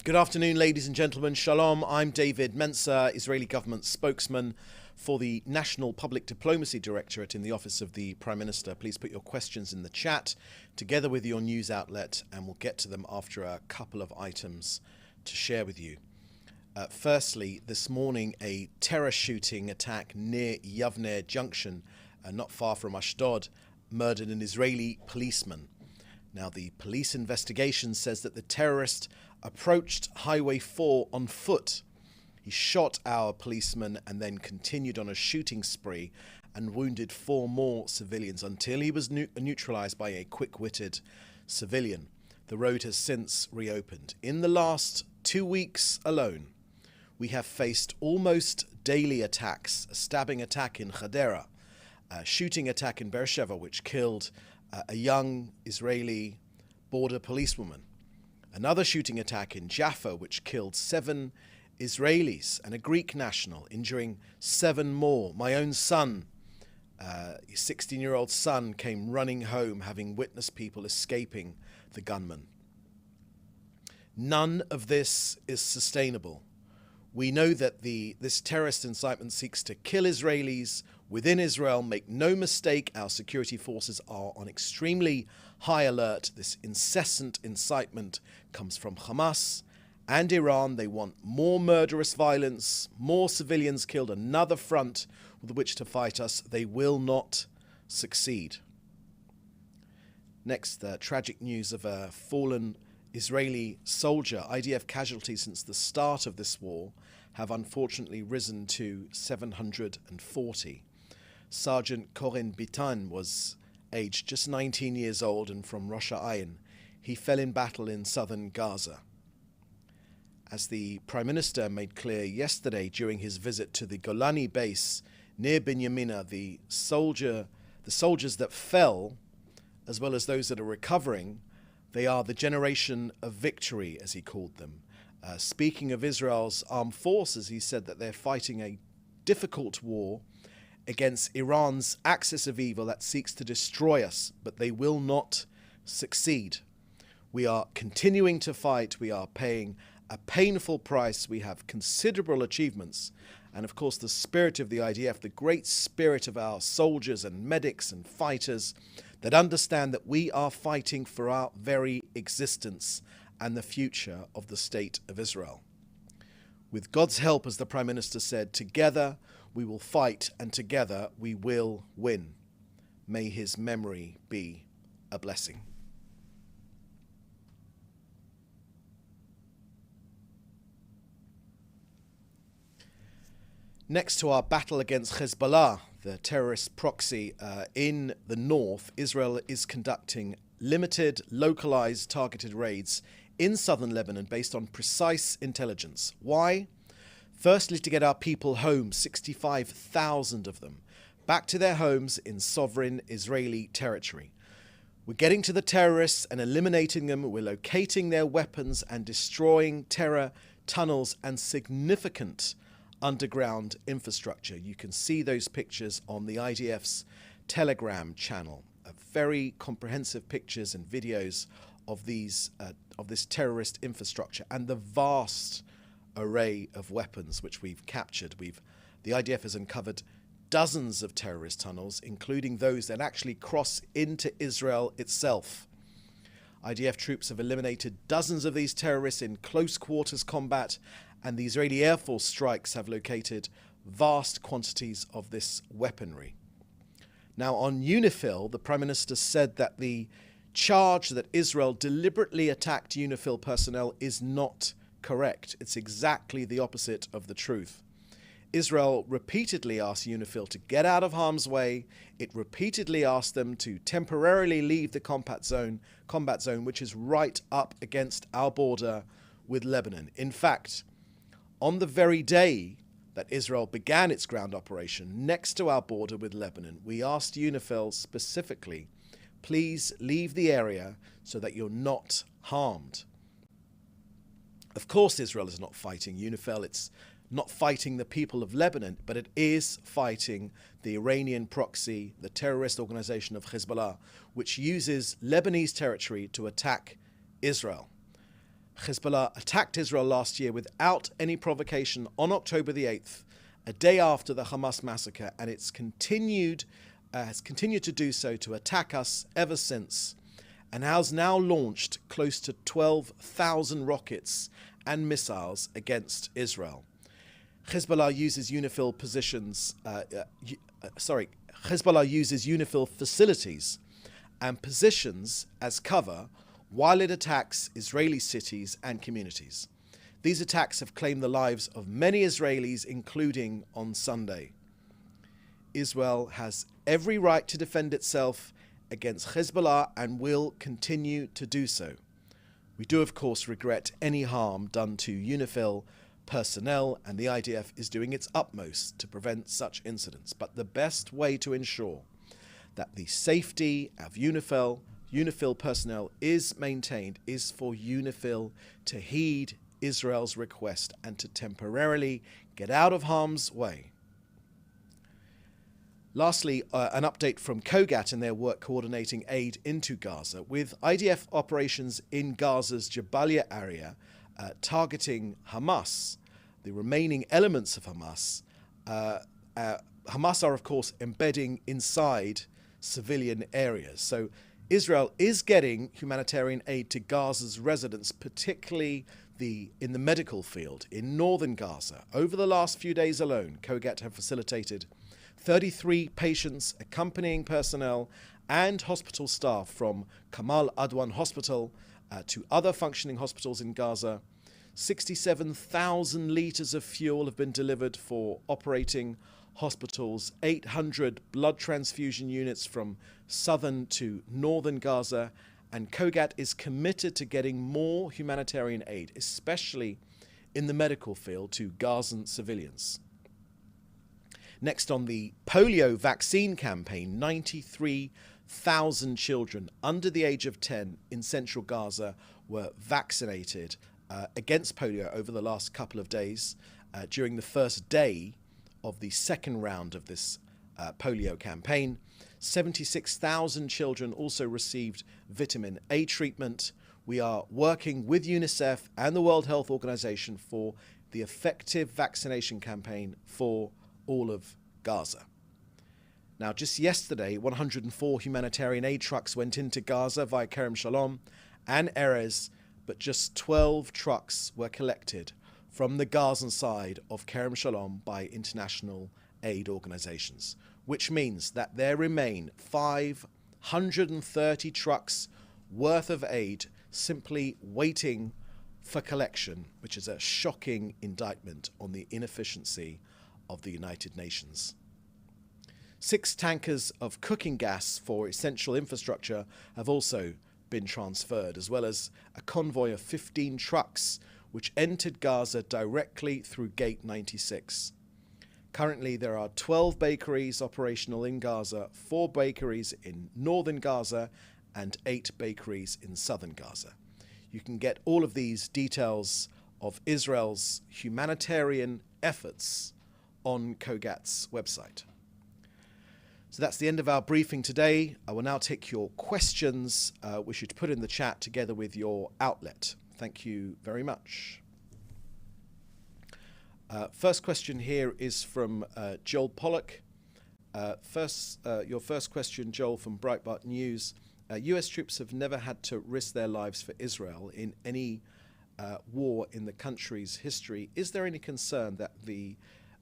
Good afternoon, ladies and gentlemen. Shalom. I'm David Mencer, Israeli government spokesman for the National Public Diplomacy Directorate in the Office of the Prime Minister. Please put your questions in the chat together with your news outlet, and we'll get to them after a couple of items to share with you. Firstly, this morning, a terror shooting attack near Yavne Junction, not far from Ashdod, murdered an Israeli policeman. Now, the police investigation says that the terrorist approached Highway 4 on foot. He shot our policeman and then continued on a shooting spree and wounded 4 more civilians until he was neutralized by a quick-witted civilian. The road has since reopened. In the last 2 weeks alone, we have faced almost daily attacks: a stabbing attack in Hadera, a shooting attack in Beersheba, which killed a young Israeli border policewoman, another shooting attack in Jaffa, which killed 7 Israelis and a Greek national, injuring 7 more. My own son, his 16-year-old son, came running home having witnessed people escaping the gunman. None of this is sustainable. We know that this terrorist incitement seeks to kill Israelis within Israel. Make no mistake, our security forces are on extremely high alert. This incessant incitement comes from Hamas and Iran. They want more murderous violence, more civilians killed, another front with which to fight us. They will not succeed. Next, tragic news of a fallen Israeli soldier. IDF casualties since the start of this war have unfortunately risen to 740. Sergeant Koren Bitan was aged just 19 years old and from Rosh Ayin. He fell in battle in southern Gaza. As the Prime Minister made clear yesterday during his visit to the Golani base near Binyamina, the soldiers that fell, as well as those that are recovering, they are the generation of victory, as he called them. Speaking of Israel's armed forces, he said that they're fighting a difficult war against Iran's axis of evil that seeks to destroy us, but they will not succeed. We are continuing to fight. We are paying a painful price. We have considerable achievements. And of course, the spirit of the IDF, the great spirit of our soldiers and medics and fighters that understand that we are fighting for our very existence and the future of the state of Israel. With God's help, as the Prime Minister said, together we will fight and together we will win. May his memory be a blessing. Next to our battle against Hezbollah, the terrorist proxy in the north, Israel is conducting limited, localized, targeted raids in southern Lebanon based on precise intelligence. Why? Firstly, to get our people home, 65,000 of them, back to their homes in sovereign Israeli territory. We're getting to the terrorists and eliminating them. We're locating their weapons and destroying terror tunnels and significant underground infrastructure. You can see those pictures on the IDF's Telegram channel. Very comprehensive pictures and videos of this terrorist infrastructure and the vast array of weapons which we've captured. The IDF has uncovered dozens of terrorist tunnels, including those that actually cross into Israel itself. IDF troops have eliminated dozens of these terrorists in close quarters combat, and the Israeli Air Force strikes have located vast quantities of this weaponry. Now, on UNIFIL, the Prime Minister said that the charge that Israel deliberately attacked UNIFIL personnel is not correct. It's exactly the opposite of the truth. Israel repeatedly asked UNIFIL to get out of harm's way. It repeatedly asked them to temporarily leave the combat zone, which is right up against our border with Lebanon. In fact, on the very day that Israel began its ground operation next to our border with Lebanon, we asked UNIFIL specifically, please leave the area so that you're not harmed. Of course, Israel is not fighting UNIFIL. It's not fighting the people of Lebanon, but it is fighting the Iranian proxy, the terrorist organization of Hezbollah, which uses Lebanese territory to attack Israel. Hezbollah attacked Israel last year without any provocation on October the 8th, a day after the Hamas massacre, and has continued to do so, to attack us ever since, and has now launched close to 12,000 rockets and missiles against Israel. Hezbollah uses UNIFIL facilities and positions as cover while it attacks Israeli cities and communities. These attacks have claimed the lives of many Israelis, including on Sunday. Israel has every right to defend itself against Hezbollah and will continue to do so. We do, of course, regret any harm done to UNIFIL personnel, and the IDF is doing its utmost to prevent such incidents. But the best way to ensure that the safety of UNIFIL personnel is maintained is for UNIFIL to heed Israel's request and to temporarily get out of harm's way. Lastly, an update from COGAT and their work coordinating aid into Gaza, with IDF operations in Gaza's Jabalia area targeting Hamas, the remaining elements of Hamas. Hamas are, of course, embedding inside civilian areas. So Israel is getting humanitarian aid to Gaza's residents, particularly in the medical field in northern Gaza. Over the last few days alone, COGAT have facilitated 33 patients, accompanying personnel, and hospital staff from Kamal Adwan Hospital to other functioning hospitals in Gaza. 67,000 litres of fuel have been delivered for operating hospitals, 800 blood transfusion units from southern to northern Gaza, and COGAT is committed to getting more humanitarian aid, especially in the medical field, to Gazan civilians. Next, on the polio vaccine campaign, 93,000 children under the age of 10 in central Gaza were vaccinated against polio over the last couple of days during the first day of the second round of this polio campaign. 76,000 children also received vitamin A treatment. We are working with UNICEF and the World Health Organization for the effective vaccination campaign for all of Gaza. Now, just yesterday, 104 humanitarian aid trucks went into Gaza via Kerem Shalom and Erez, but just 12 trucks were collected from the Gazan side of Kerem Shalom by international aid organizations, which means that there remain 530 trucks worth of aid simply waiting for collection, which is a shocking indictment on the inefficiency of the United Nations. 6 tankers of cooking gas for essential infrastructure have also been transferred, as well as a convoy of 15 trucks which entered Gaza directly through Gate 96. Currently, there are 12 bakeries operational in Gaza, 4 bakeries in northern Gaza, and 8 bakeries in southern Gaza. You can get all of these details of Israel's humanitarian efforts on COGAT's website. So that's the end of our briefing today. I will now take your questions, which you should put in the chat together with your outlet. Thank you very much. First question here is from Joel Pollock. Your first question, Joel, from Breitbart News. US troops have never had to risk their lives for Israel in any war in the country's history. Is there any concern that the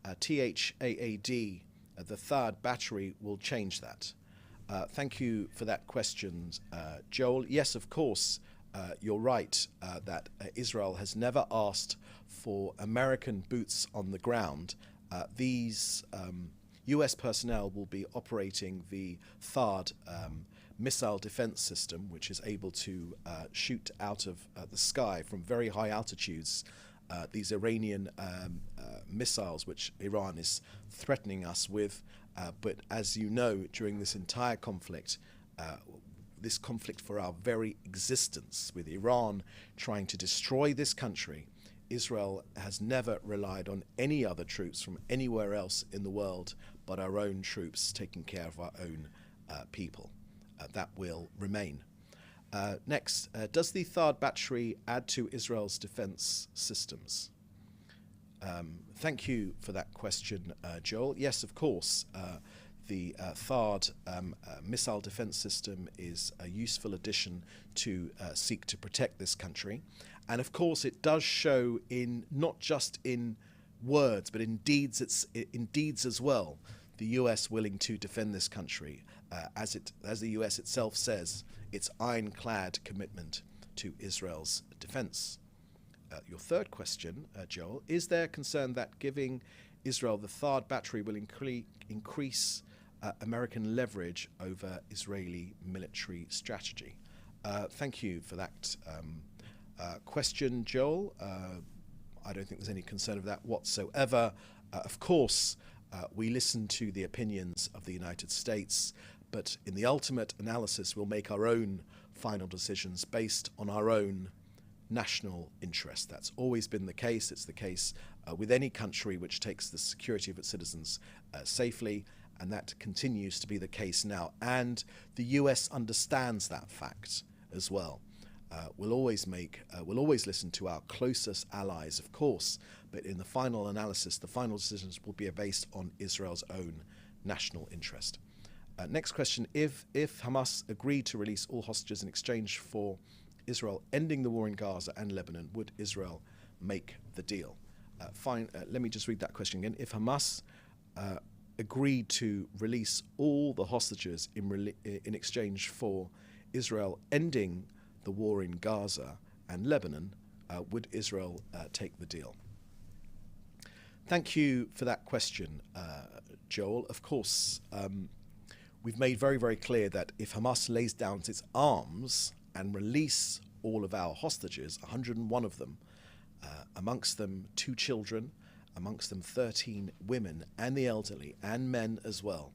THAAD, the THAAD battery, will change that? Thank you for that question, Joel. Yes, of course, you're right that Israel has never asked for American boots on the ground. These US personnel will be operating the THAAD missile defense system, which is able to shoot out of the sky from very high altitudes these Iranian missiles, which Iran is threatening us with. But as you know, during this entire conflict, this conflict for our very existence, with Iran trying to destroy this country, Israel has never relied on any other troops from anywhere else in the world but our own troops taking care of our own people. That will remain. Next, does the THAAD battery add to Israel's defense systems? Thank you for that question, Joel. Yes, of course. The THAAD missile defense system is a useful addition to seek to protect this country. And of course, it does show in not just in words, but in deeds. In deeds as well. The US willing to defend this country, as the US itself says, its ironclad commitment to Israel's defense. Your third question, Joel, is there concern that giving Israel the THAAD battery will increase American leverage over Israeli military strategy? Thank you for that question, Joel. I don't think there's any concern of that whatsoever. Of course, we listen to the opinions of the United States, but in the ultimate analysis, we'll make our own final decisions based on our own national interest. That's always been the case. It's the case with any country which takes the security of its citizens safely, and that continues to be the case now. And the US understands that fact as well. We'll always listen to our closest allies, of course, but in the final analysis, the final decisions will be based on Israel's own national interest. Next question, if Hamas agreed to release all hostages in exchange for Israel ending the war in Gaza and Lebanon, would Israel make the deal? Let me just read that question again. If Hamas agreed to release all the hostages in exchange for Israel ending the war in Gaza and Lebanon, would Israel take the deal? Thank you for that question, Joel. Of course, we've made very, very clear that if Hamas lays down its arms and release all of our hostages, 101 of them, amongst them 2 children, amongst them 13 women and the elderly and men as well,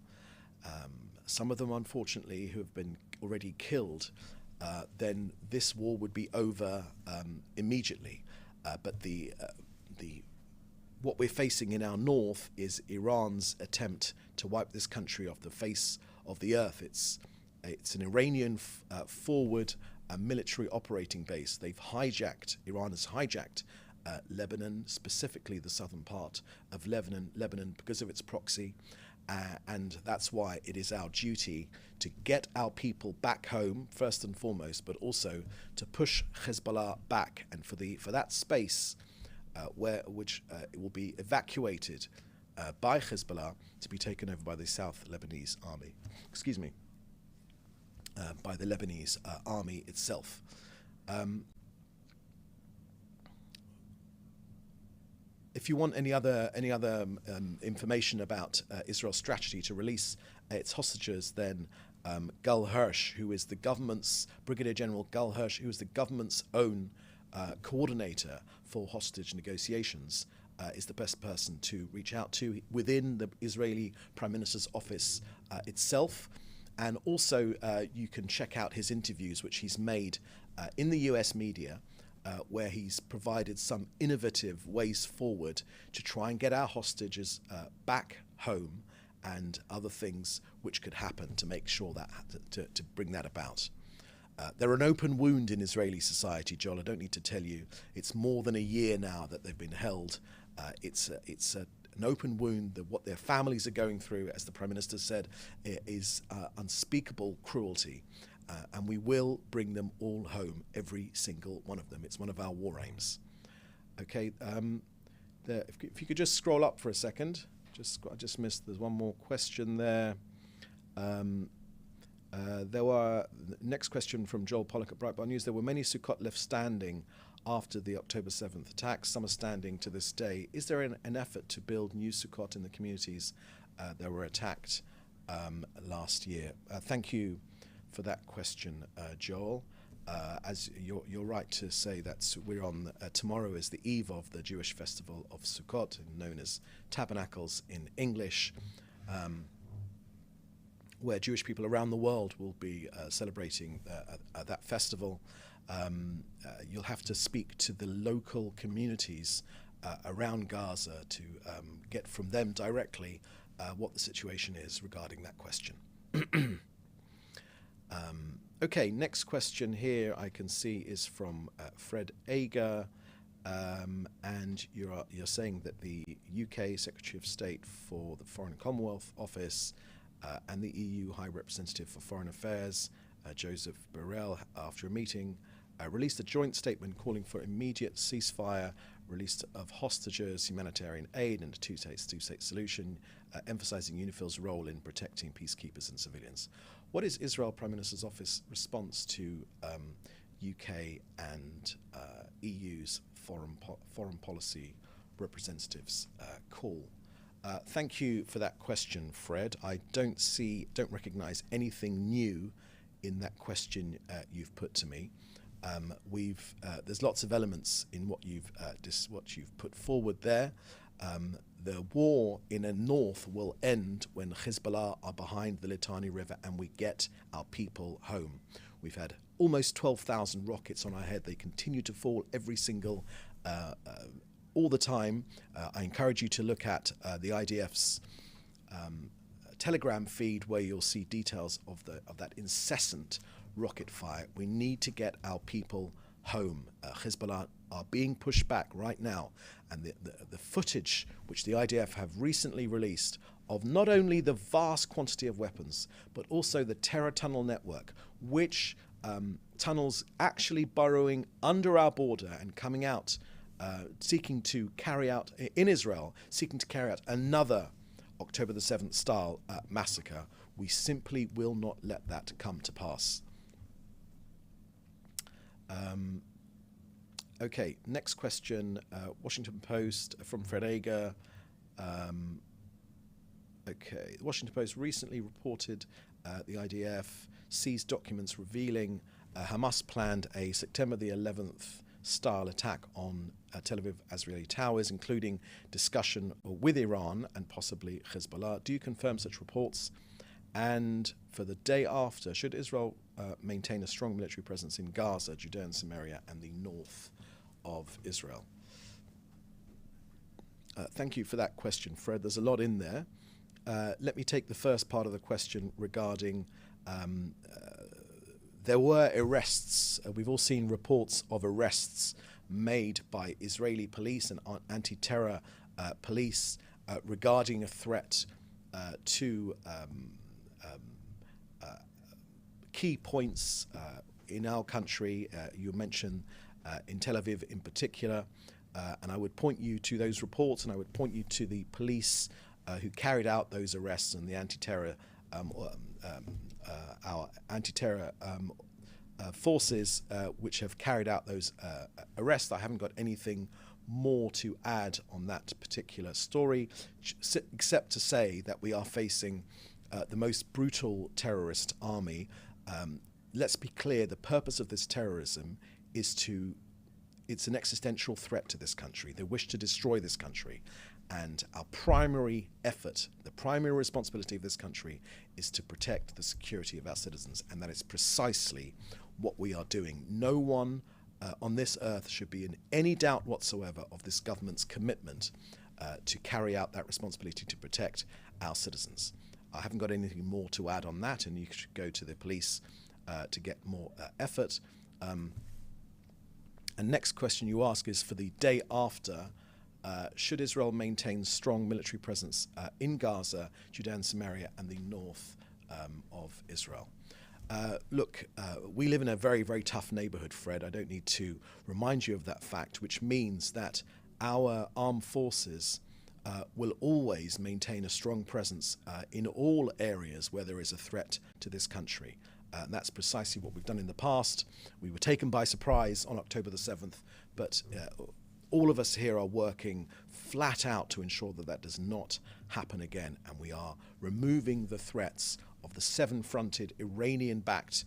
some of them unfortunately who have been already killed, then this war would be over immediately. But what we're facing in our north is Iran's attempt to wipe this country off the face of the earth. It's an Iranian forward military operating base. Iran has hijacked Lebanon, specifically the southern part of Lebanon because of its proxy. And that's why it is our duty to get our people back home, first and foremost, but also to push Hezbollah back, and for that space which it will be evacuated by Hezbollah to be taken over by the South Lebanese army. By the Lebanese army itself. If you want any other information about Israel's strategy to release its hostages, then Gal Hirsch, who is the government's Brigadier General Gal Hirsch, who is the government's own coordinator for hostage negotiations, is the best person to reach out to within the Israeli Prime Minister's office itself. And also, you can check out his interviews, which he's made in the US media, where he's provided some innovative ways forward to try and get our hostages back home, and other things which could happen to make sure that to bring that about. They're an open wound in Israeli society, Joel. I don't need to tell you. It's more than a year now that they've been held. It's an open wound. That what their families are going through, as the Prime Minister said, is unspeakable cruelty. And we will bring them all home, every single one of them. It's one of our war aims. Okay, if you could just scroll up for a second. I just missed, there's one more question there. Next question from Joel Pollack at Breitbart News. There were many Sukkot left standing after the October 7th attacks. Some are standing to this day. Is there an effort to build new Sukkot in the communities that were attacked last year? Thank you for that question, Joel. As you're right to say that we're on, tomorrow is the eve of the Jewish festival of Sukkot, known as Tabernacles in English, where Jewish people around the world will be celebrating that festival. You'll have to speak to the local communities around Gaza to get from them directly what the situation is regarding that question. Okay, next question here I can see is from Fred Ager, and you're saying that the UK Secretary of State for the Foreign Commonwealth Office and the EU High Representative for Foreign Affairs, Joseph Borrell, after a meeting, released a joint statement calling for immediate ceasefire, release of hostages, humanitarian aid, and a two-state solution, emphasizing UNIFIL's role in protecting peacekeepers and civilians. What is Israel Prime Minister's Office response to UK and EU's foreign policy representatives' call? Thank you for that question, Fred. I don't recognise anything new in that question you've put to me. There's lots of elements in what you've put forward there. The war in the north will end when Hezbollah are behind the Litani River and we get our people home. We've had almost 12,000 rockets on our head. They continue to fall every single, all the time. I encourage you to look at the IDF's Telegram feed, where you'll see details of that incessant rocket fire. We need to get our people home. Hezbollah are being pushed back right now, and the footage which the IDF have recently released of not only the vast quantity of weapons but also the terror tunnel network, which tunnels actually burrowing under our border and coming out, seeking to carry out another October the 7th style massacre. We simply will not let that come to pass. Okay, next question, Washington Post from Fred Ager. Okay, the Washington Post recently reported the IDF seized documents revealing Hamas planned a September the 11th style attack on Tel Aviv Israeli towers, including discussion with Iran and possibly Hezbollah. Do you confirm such reports? And for the day after, should Israel maintain a strong military presence in Gaza, Judea and Samaria, and the north of Israel? Thank you for that question, Fred. There's a lot in there. Let me take the first part of the question regarding there were arrests. We've all seen reports of arrests made by Israeli police and anti-terror police regarding a threat to key points in our country. You mentioned in Tel Aviv in particular, and I would point you to those reports, and I would point you to the police who carried out those arrests and the anti-terror our anti-terror forces which have carried out those arrests. I haven't got anything more to add on that particular story, except to say that we are facing the most brutal terrorist army. Let's be clear, the purpose of this terrorism is it's an existential threat to this country. They wish to destroy this country. And our primary effort, the primary responsibility of this country, is to protect the security of our citizens. And that is precisely what we are doing. No one on this earth should be in any doubt whatsoever of this government's commitment to carry out that responsibility to protect our citizens. I haven't got anything more to add on that, and you should go to the police to get more effort. And next question you ask is for the day after. Should Israel maintain strong military presence in Gaza, Judea and Samaria, and the north of Israel? Look, we live in a very, very tough neighborhood, Fred. I don't need to remind you of that fact, which means that our armed forces will always maintain a strong presence in all areas where there is a threat to this country. And that's precisely what we've done in the past. We were taken by surprise on October the 7th, but all of us here are working flat out to ensure that that does not happen again, and we are removing the threats of the seven-fronted Iranian-backed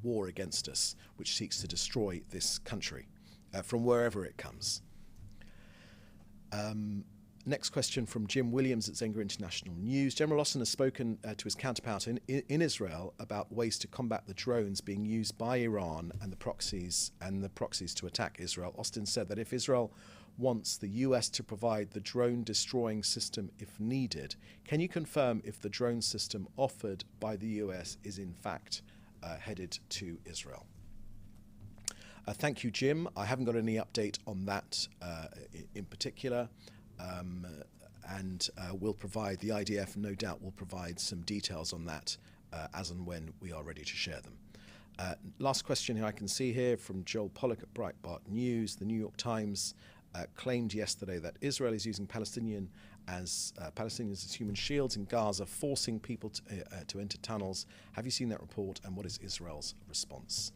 war against us, which seeks to destroy this country from wherever it comes. Next question from Jim Williams at Zenga International News. General Austin has spoken to his counterpart in Israel about ways to combat the drones being used by Iran and the proxies to attack Israel. Austin said that if Israel wants the US to provide the drone destroying system if needed, can you confirm if the drone system offered by the US is in fact headed to Israel. Thank you, Jim. I haven't got any update on that in particular, and we'll provide, the IDF no doubt will provide some details on that as and when we are ready to share them. Last question here I can see here from Joel Pollack at Breitbart News. The New York Times claimed yesterday that Israel is using Palestinians as human shields in Gaza, forcing people to enter tunnels. Have you seen that report, and what is Israel's response?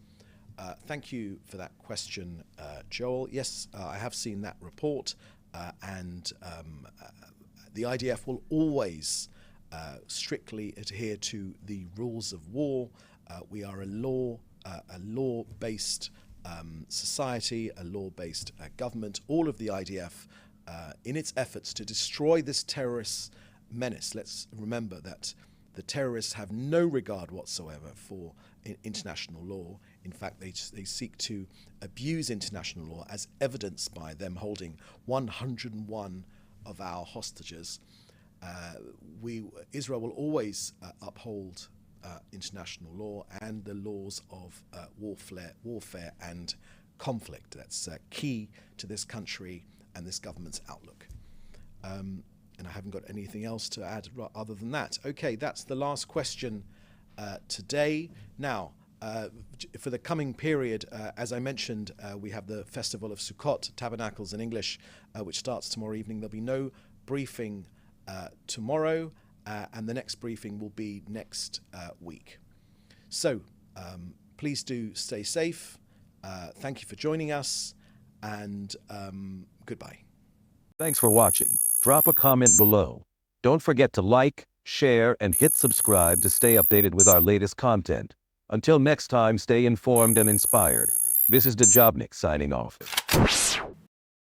Thank you for that question, Joel. Yes, I have seen that report, and the IDF will always strictly adhere to the rules of war. We are a law-based society, a law-based government. All of the IDF, in its efforts to destroy this terrorist menace, let's remember that the terrorists have no regard whatsoever for international law. In fact, they seek to abuse international law, as evidenced by them holding 101 of our hostages. Israel will always uphold international law and the laws of warfare and conflict. That's key to this country and this government's outlook. And I haven't got anything else to add other than that. Okay, that's the last question today. Now, for the coming period, as I mentioned, we have the Festival of Sukkot, Tabernacles in English, which starts tomorrow evening. There'll be no briefing tomorrow, and the next briefing will be next week. So please do stay safe. Thank you for joining us, and goodbye. Thanks for watching. Drop a comment below. Don't forget to like, share, and hit subscribe to stay updated with our latest content. Until next time, stay informed and inspired. This is Djobnik signing off.